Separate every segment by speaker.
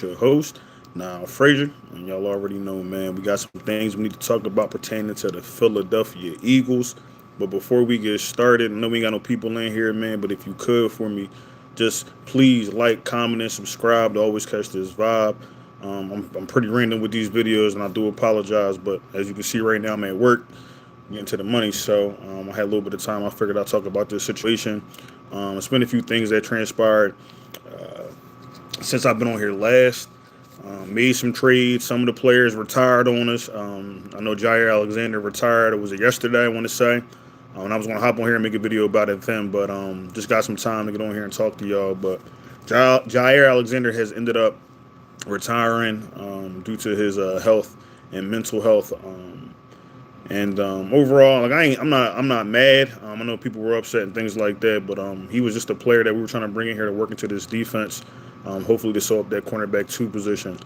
Speaker 1: your host, now Frazier, and y'all already know, man, we got some things we need to talk about pertaining to the Philadelphia Eagles. But before we get started, I know we ain't got no people in here, man, but if you could for me, just please like, comment, and subscribe to always catch this vibe. I'm pretty random with these videos, and I do apologize, but as you can see right now, I'm at work getting to the money. So I had a little bit of time. I figured I'd talk about this situation. It's been a few things that transpired since I've been on here last. Made some trades. Some of the players retired on us. I know Jair Alexander retired. It was yesterday, I want to say. And I was going to hop on here and make a video about it then, but just got some time to get on here and talk to y'all. But Jair Alexander has ended up retiring due to his health and mental health. And overall, like I'm not mad. I know people were upset and things like that, but he was just a player that we were trying to bring in here to work into this defense. Hopefully to sew up that cornerback two position.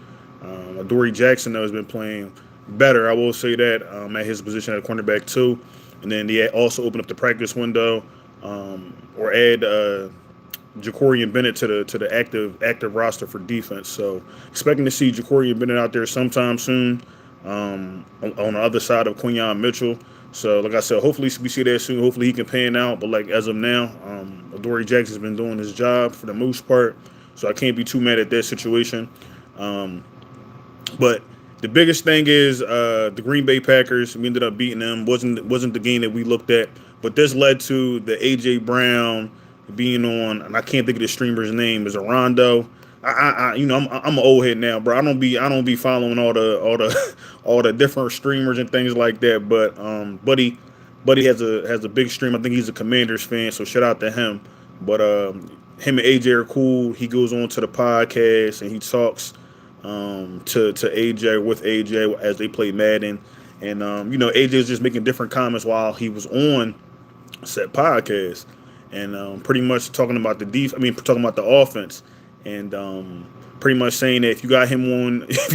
Speaker 1: Adoree Jackson though has been playing better. I will say that at his position at cornerback two, and then they also opened up the practice window or add Jacorian Bennett to the active roster for defense. So expecting to see Jacorian Bennett out there sometime soon on the other side of Quinyon Mitchell. So like I said, hopefully we see that soon. Hopefully he can pan out. But like as of now, Adoree Jackson's been doing his job for the most part. So I can't be too mad at that situation. But the biggest thing is the Green Bay Packers. We ended up beating them. wasn't the game that we looked at. But this led to the A.J. Brown being on, and I can't think of the streamer's name. Is Rondo. I'm an old head now, bro. I don't be following all the different streamers and things like that. But Buddy has a big stream. I think he's a Commanders fan, so shout out to him. But him and AJ are cool. He goes on to the podcast and he talks to AJ with AJ as they play Madden. And AJ is just making different comments while he was on said podcast, and pretty much talking about talking about the offense, and pretty much saying that if you got him on, if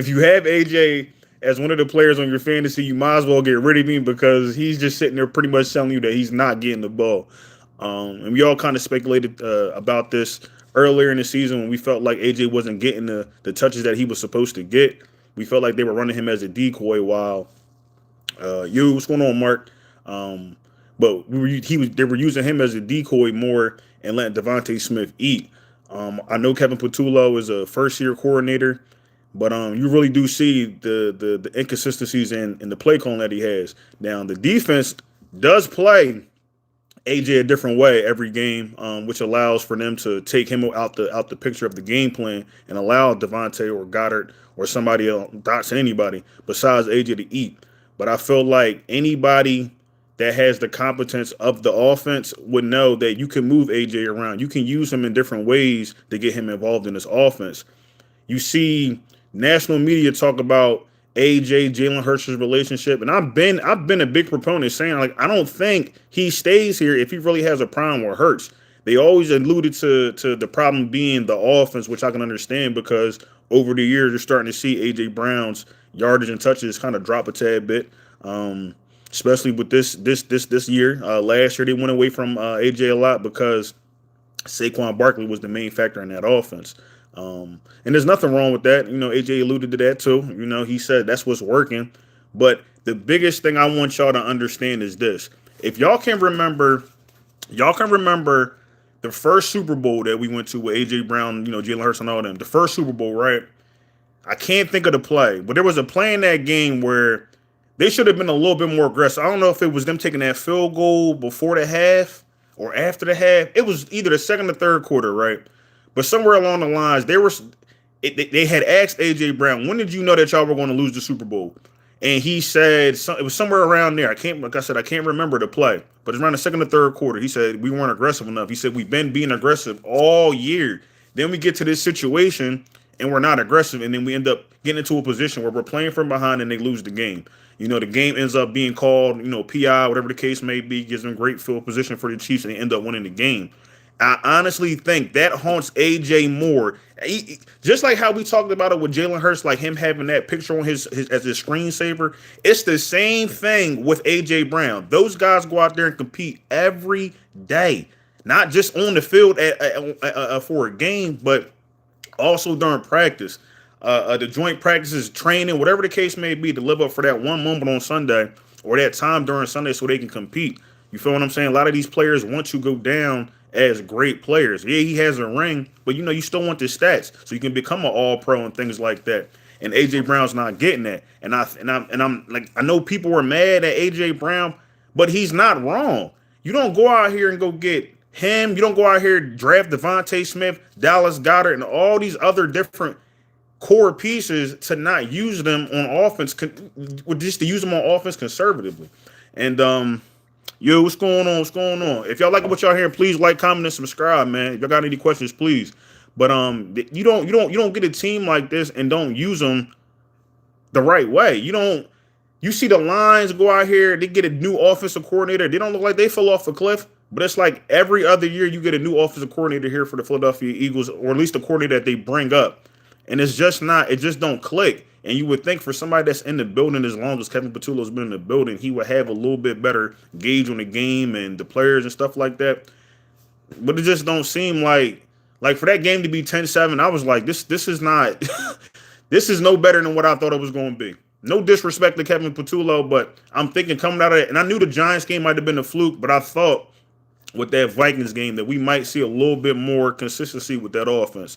Speaker 1: you have AJ as one of the players on your fantasy, you might as well get rid of him because he's just sitting there pretty much telling you that he's not getting the ball. And we all kind of speculated about this earlier in the season when we felt like AJ wasn't getting the touches that he was supposed to get. We felt like they were running him as a decoy while what's going on, Mark? But they were using him as a decoy more and letting Devontae Smith eat. I know Kevin Patullo is a first-year coordinator, but you really do see the inconsistencies in the play calling that he has. Now, the defense does play AJ a different way every game, which allows for them to take him out the picture of the game plan and allow Devontae or Goddard or somebody else, Dotson, anybody besides AJ to eat. But I feel like anybody that has the competence of the offense would know that you can move AJ around. You can use him in different ways to get him involved in this offense. You see national media talk about AJ Jalen Hurts' relationship, and I've been a big proponent saying like I don't think he stays here if he really has a problem with Hurts. They always alluded to the problem being the offense, which I can understand because over the years you're starting to see AJ Brown's yardage and touches kind of drop a tad bit. Especially with this year. Last year they went away from AJ a lot because Saquon Barkley was the main factor in that offense. And there's nothing wrong with that. AJ alluded to that too. He said that's what's working. But the biggest thing I want y'all to understand is this. If y'all can remember the first Super Bowl that we went to with AJ Brown, Jalen Hurts and all them. The first Super Bowl, right? I can't think of the play, but there was a play in that game where they should have been a little bit more aggressive. I don't know if it was them taking that field goal before the half or after the half. It was either the second or third quarter, right? But somewhere along the lines, they had asked AJ Brown, "When did you know that y'all were going to lose the Super Bowl?" And he said it was somewhere around there. I can't remember the play, but it's around the second or third quarter. He said we weren't aggressive enough. He said we've been being aggressive all year. Then we get to this situation and we're not aggressive, and then we end up getting into a position where we're playing from behind and they lose the game. The game ends up being called, PI, whatever the case may be, gives them great field position for the Chiefs, and they end up winning the game. I honestly think that haunts AJ more. Just like how we talked about it with Jalen Hurts, like him having that picture on his as his screensaver. It's the same thing with AJ Brown. Those guys go out there and compete every day, not just on the field for a game, but Also during practice, the joint practices, training, whatever the case may be, to live up for that one moment on Sunday or that time during Sunday so they can compete. You feel what I'm saying? A lot of these players want to go down as great players. Yeah, he has a ring, but you still want the stats so you can become an all pro and things like that. And AJ Brown's not getting that. And I'm like, I know people were mad at AJ Brown, but he's not wrong. You don't go out here and go get him. You don't go out here and draft Devontae Smith, Dallas Goedert, and all these other different core pieces to not use them on offense, just to use them on offense conservatively. And yo, what's going on? What's going on? If y'all like what y'all hearing, please like, comment, and subscribe, man. If y'all got any questions, please. But you don't get a team like this and don't use them the right way. You see the Lions go out here, they get a new offensive coordinator. They don't look like they fell off a cliff, but it's like every other year you get a new offensive coordinator here for the Philadelphia Eagles, or at least the coordinator that they bring up. And it's just not, it just don't click. And you would think for somebody that's in the building as long as Kevin Patullo's been in the building, he would have a little bit better gauge on the game and the players and stuff like that. But it just don't seem like for that game to be 10-7, I was like, this is not this is no better than what I thought it was going to be. No disrespect to Kevin Patullo, but I'm thinking coming out of it, and I knew the Giants game might have been a fluke, but I thought with that Vikings game that we might see a little bit more consistency with that offense.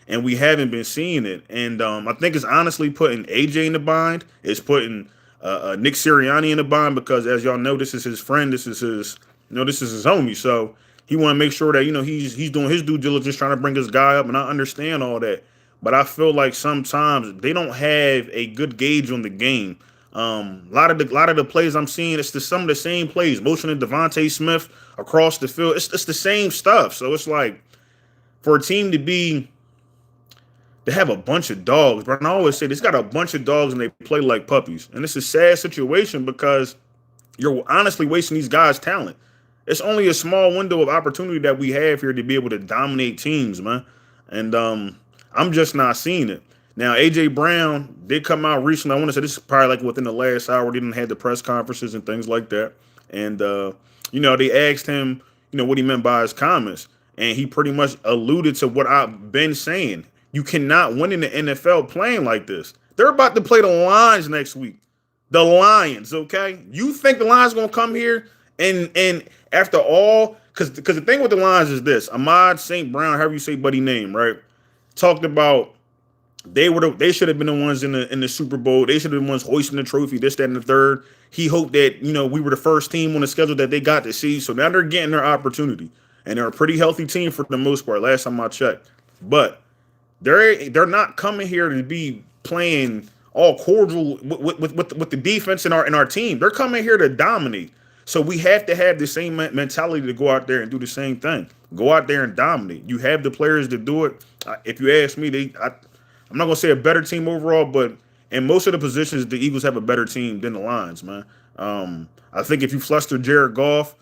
Speaker 1: And we haven't been seeing it. And I think it's honestly putting AJ in the bind. It's putting Nick Sirianni in the bind because, as y'all know, this is his friend. This is his homie. So he want to make sure that he's doing his due diligence, trying to bring his guy up. And I understand all that, but I feel like sometimes they don't have a good gauge on the game. A lot of the plays I'm seeing, it's some of the same plays. Motioning Devontae Smith across the field, it's the same stuff. So it's like for a team to have a bunch of dogs, but I always say this got a bunch of dogs and they play like puppies. And it's a sad situation because you're honestly wasting these guys' talent. It's only a small window of opportunity that we have here to be able to dominate teams, man. And I'm just not seeing it. Now, AJ Brown did come out recently. I want to say this is probably like within the last hour. They didn't have the press conferences and things like that. And, they asked him, what he meant by his comments. And he pretty much alluded to what I've been saying. You cannot win in the NFL playing like this. They're about to play the Lions next week. The Lions, okay? You think the Lions going to come here and after all, because the thing with the Lions is this. Ahmad St. Brown, however you say buddy name, right, talked about they should have been the ones in the Super Bowl. They should have been the ones hoisting the trophy, this, that, and the third. He hoped that, we were the first team on the schedule that they got to see. So now they're getting their opportunity. And they're a pretty healthy team for the most part, last time I checked. But they're not coming here to be playing all cordial with the defense in our team. They're coming here to dominate. So we have to have the same mentality to go out there and do the same thing. Go out there and dominate. You have the players to do it. If you ask me, I'm not gonna say a better team overall, but in most of the positions, the Eagles have a better team than the Lions, man. I think if you fluster Jared Goff,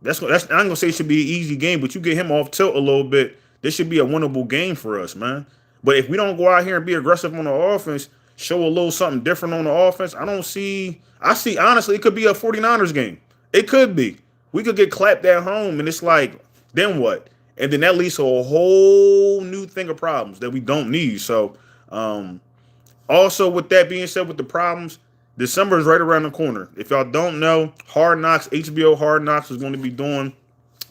Speaker 1: that's I'm not gonna say it should be an easy game, but you get him off tilt a little bit. This should be a winnable game for us, man. But if we don't go out here and be aggressive on the offense, show a little something different on the offense, I see, honestly, it could be a 49ers game. It could be. We could get clapped at home, and it's like, then what? And then that leads to a whole new thing of problems that we don't need. So, also with that being said, with the problems, December is right around the corner. If y'all don't know, Hard Knocks, HBO Hard Knocks is going to be doing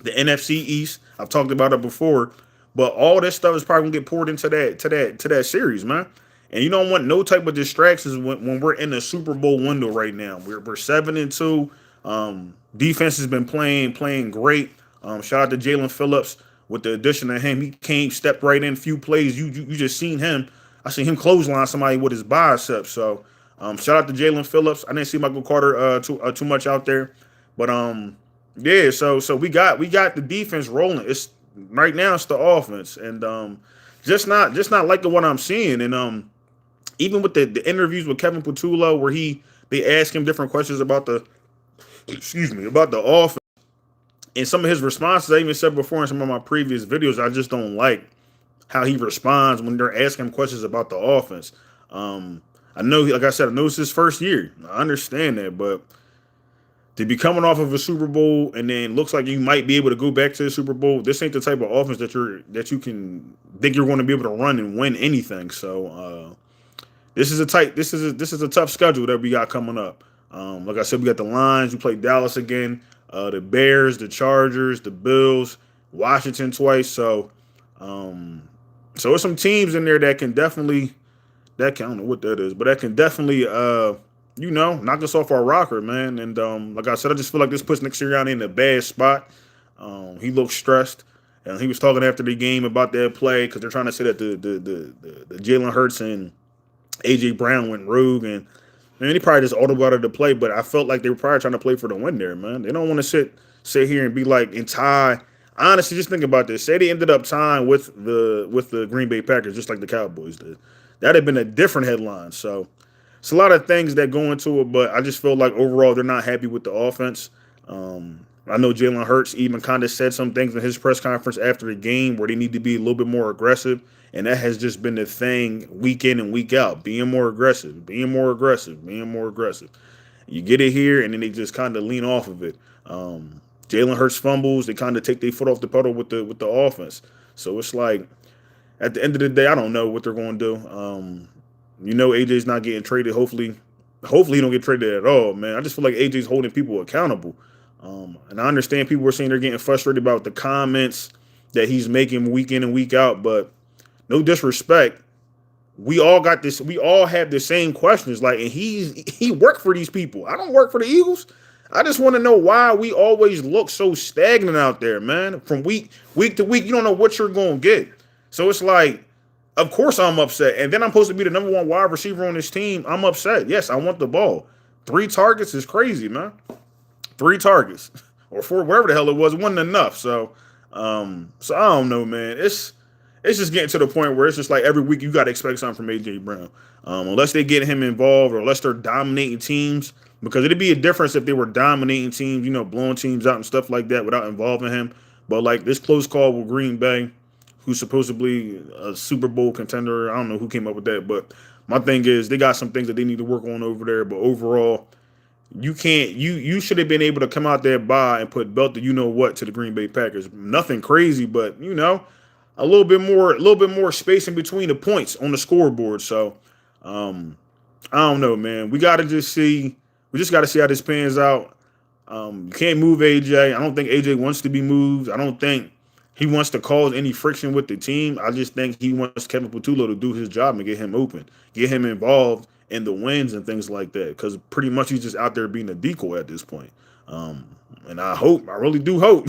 Speaker 1: the NFC East. I've talked about it before. But all this stuff is probably gonna get poured into that series, man. And you don't want no type of distractions when we're in the Super Bowl window right now. We're 7-2. Defense has been playing great. Shout out to Jalen Phillips with the addition of him. He stepped right in, few plays. You just seen him. I seen him clothesline somebody with his biceps. So shout out to Jalen Phillips. I didn't see Michael Carter too much out there, but yeah. So we got the defense rolling. It's right now it's the offense, and just not liking what I'm seeing. And even with the interviews with Kevin Patullo, where they ask him different questions about the offense, and some of his responses, I even said before in some of my previous videos, I just don't like how he responds when they're asking him questions about the offense. I know, like I said, I know it's his first year. I understand that, but To be coming off of a Super Bowl and then looks like you might be able to go back to the Super Bowl. This ain't the type of offense that you can think you're going to be able to run and win anything. So this is a tough schedule that we got coming up. Like I said, we got the Lions. We play Dallas again, the Bears, the Chargers, the Bills, Washington twice. So there's some teams in there that can definitely I don't know what that is, but that can definitely knock us off our rocker, man. And like I said, I just feel like this puts Nick Sirianni in a bad spot. He looks stressed. And he was talking after the game about that play because they're trying to say that the Jalen Hurts and AJ Brown went rogue, and man, he probably just audible out of the play. But I felt like they were probably trying to play for the win there, man. They don't want to sit here and be like and tie. Honestly, just think about this. Say they ended up tying with the Green Bay Packers, just like the Cowboys did. That'd have been a different headline. So it's a lot of things that go into it, but I just feel like overall they're not happy with the offense. I know Jalen Hurts even kind of said some things in his press conference after the game where they need to be a little bit more aggressive. And that has just been the thing week in and week out, being more aggressive, being more aggressive, being more aggressive. You get it here, and then they just kind of lean off of it. Jalen Hurts fumbles, they kind of take their foot off the pedal with the offense. So it's like, at the end of the day, I don't know what they're going to do. AJ's not getting traded. Hopefully he don't get traded at all, man. I just feel like AJ's holding people accountable. And I understand people were saying they're getting frustrated about the comments that he's making week in and week out, but no disrespect. We all got this. We all have the same questions. Like, and he worked for these people. I don't work for the Eagles. I just want to know why we always look so stagnant out there, man. From week to week, you don't know what you're going to get. So it's like, of course I'm upset. And then I'm supposed to be the number one wide receiver on this team. I'm upset. Yes, I want the ball. 3 targets is crazy, man. 3 targets or 4, whatever the hell it was, wasn't enough. So I don't know, man. It's just getting to the point where it's just like every week you got to expect something from AJ Brown, unless they get him involved or unless they're dominating teams. Because it'd be a difference if they were dominating teams, blowing teams out and stuff like that without involving him. But like this close call with Green Bay, who's supposedly a Super Bowl contender, I don't know who came up with that. But my thing is they got some things that they need to work on over there. But overall, you should have been able to come out there and put belt what to the Green Bay Packers. Nothing crazy, but a little bit more space in between the points on the scoreboard. So I don't know, man. We got to just see. We just got to see how this pans out. You can't move AJ. I don't think AJ wants to be moved. I don't think he wants to cause any friction with the team. I just think he wants Kevin Patullo to do his job and get him open, get him involved in the wins and things like that. Because pretty much he's just out there being a decoy at this point. And I really do hope,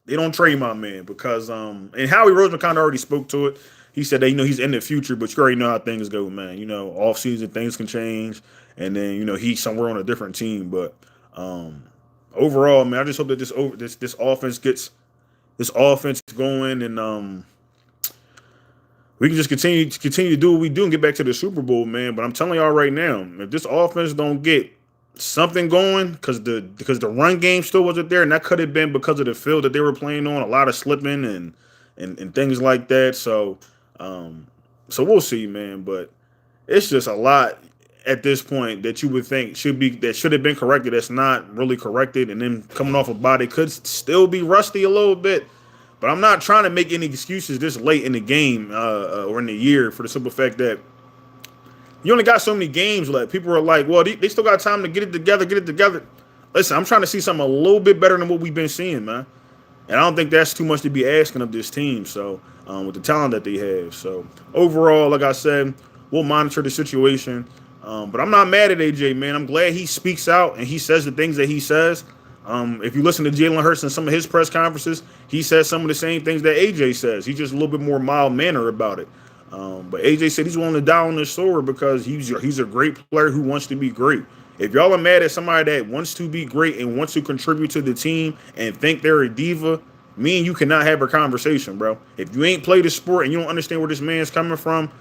Speaker 1: they don't trade my man because and Howie Roseman kind of already spoke to it. He said that he's in the future, but you already know how things go, man. Off season things can change, and then he's somewhere on a different team. But overall, man, I just hope that this offense gets going, and we can just continue to do what we do and get back to the Super Bowl, man. But I'm telling y'all right now, if this offense don't get something going, because the run game still wasn't there, and that could have been because of the field that they were playing on, a lot of slipping and things like that. So we'll see, man. But it's just a lot at this point that you would think should have been corrected. That's not really corrected, and then coming off a body could still be rusty a little bit. But I'm not trying to make any excuses this late in the game or in the year for the simple fact that you only got so many games left. People are like, well, they still got time to get it together. Listen, I'm trying to see something a little bit better than what we've been seeing, man. And I don't think that's too much to be asking of this team. So with the talent that they have. So overall, like I said, we'll monitor the situation. But I'm not mad at AJ, man. I'm glad he speaks out and he says the things that he says. If you listen to Jalen Hurts in some of his press conferences, he says some of the same things that AJ says. He's just a little bit more mild manner about it. But AJ said he's willing to die on this sword because he's a great player who wants to be great. If y'all are mad at somebody that wants to be great and wants to contribute to the team and think they're a diva, me and you cannot have a conversation, bro. If you ain't played the sport and you don't understand where this man's coming from,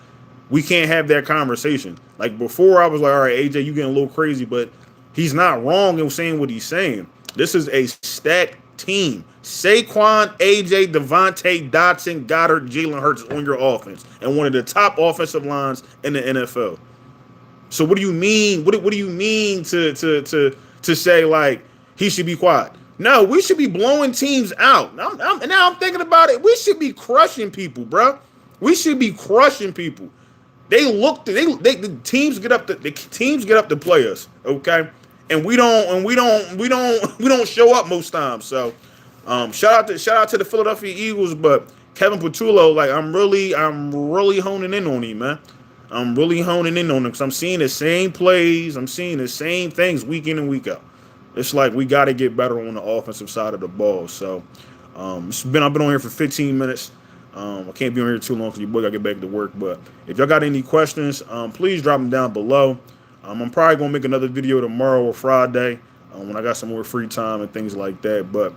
Speaker 1: we can't have that conversation. Like before, I was like, all right, AJ, you getting a little crazy, but he's not wrong in saying what he's saying. This is a stacked team. Saquon, AJ, Devontae, Dotson, Goddard, Jalen Hurts on your offense and one of the top offensive lines in the NFL. So what do you mean? What do you mean to say like he should be quiet? No, we should be blowing teams out. Now I'm thinking about it. We should be crushing people, bro. We should be crushing people. They look the teams get up to play us, okay? And we don't show up most times. So shout out to the Philadelphia Eagles, but Kevin Patullo, like I'm really honing in on him, man. I'm really honing in on him because I'm seeing the same plays, I'm seeing the same things week in and week out. It's like we got to get better on the offensive side of the ball. So I've been on here for 15 minutes. I can't be on here too long because your boy got to get back to work. But if y'all got any questions, please drop them down below. I'm probably going to make another video tomorrow or Friday when I got some more free time and things like that. But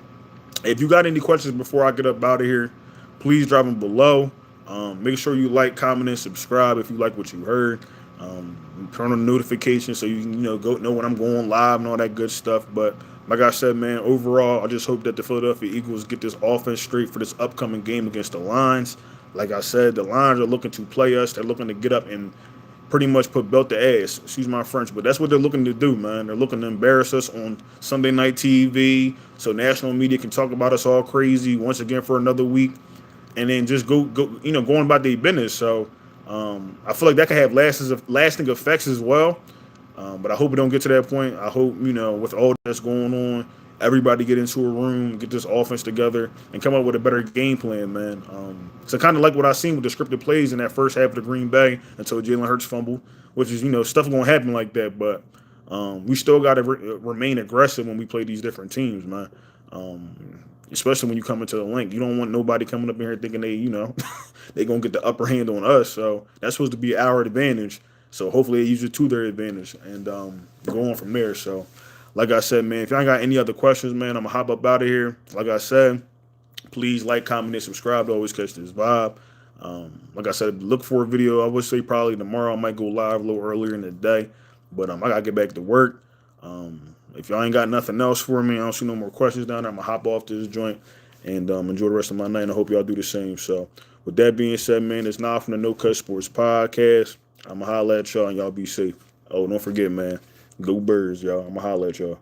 Speaker 1: if you got any questions before I get up out of here, please drop them below. Make sure you like, comment, and subscribe if you like what you heard. Turn on the notifications so you can go know when I'm going live and all that good stuff. But like I said, man, overall, I just hope that the Philadelphia Eagles get this offense straight for this upcoming game against the Lions. Like I said, the Lions are looking to play us. They're looking to get up and pretty much put belt to ass. Excuse my French, but that's what they're looking to do, man. They're looking to embarrass us on Sunday night TV so national media can talk about us all crazy once again for another week, and then just go going about their business. So I feel like that could have lasting effects as well. But I hope it don't get to that point. I hope, with all that's going on, everybody get into a room, get this offense together, and come up with a better game plan, man. So kind of like what I seen with the scripted plays in that first half of the Green Bay until Jalen Hurts fumbled, which is, stuff going to happen like that. But we still got to remain aggressive when we play these different teams, man. Especially when you come into the link. You don't want nobody coming up in here thinking they going to get the upper hand on us. So that's supposed to be our advantage. So hopefully they use it to their advantage and go on from there. So like I said, man, if y'all got any other questions, man, I'm going to hop up out of here. Like I said, please like, comment, and subscribe to always catch this vibe. Like I said, look for a video. I would say probably tomorrow. I might go live a little earlier in the day. But I got to get back to work. If y'all ain't got nothing else for me, I don't see no more questions down there, I'm going to hop off this joint and enjoy the rest of my night. And I hope y'all do the same. So with that being said, man, it's not from the No Cut Sports Podcast. I'm going to holler at y'all and y'all be safe. Oh, don't forget, man. Go Birds, y'all. I'm going to holler at y'all.